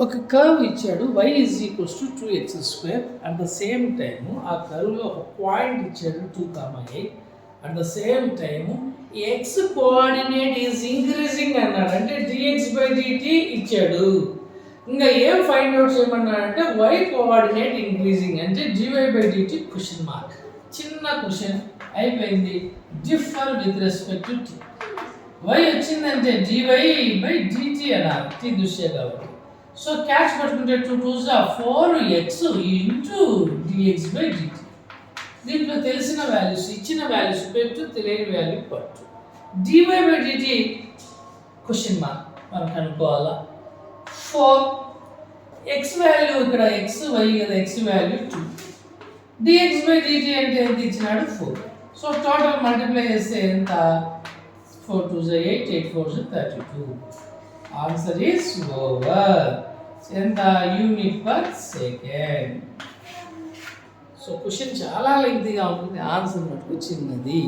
ఒక కర్వ్ ఇచ్చాడు y is equals to 2x². At the same time ఆ కర్వ్లో ఒక పాయింట్ ఇచ్చాడు 2, 8. At the same time x coordinate is increasing అన్నాడు, అంటే dx/dt ఇచ్చాడు. ఇంకా ఏం ఫైండ్ అవుట్ చేయమన్నాడంటే y కోఆర్డినేట్ ఇంక్రీజింగ్ అంటే dy/dt క్వశ్చన్ మార్క్. చిన్న క్వశ్చన్ అయిపోయింది. Differ with respect to t. y వచ్చిందంటే dy/dt అన్నారు, t దృష్ట్యా కాబట్టి. సో క్యాచ్ పట్టుకుంటే 2 2s 4x ఇంటూ dx/dt. దీంట్లో తెలిసిన వాల్యూస్, ఇచ్చిన వాల్యూస్ పెట్టు, తెలియని వాల్యూ పట్టు. dy/dt క్వశ్చన్ మార్క్ మనం కనుక్కోవాలా. 4x వాల్యూ ఇక్కడ x y కదా, x వాల్యూ 2, dx/dt అంటే ఎంత ఇచ్చినాడు 4. సో టోటల్ మల్టిప్లై చేస్తే ఎంత, 4 2s 8, 8 4s 32. Answer is over. ఎంత, unit per second. So question చాలా లెంగ్తీగా ఉంటుంది, ఆన్సర్ మటుకు చిన్నది.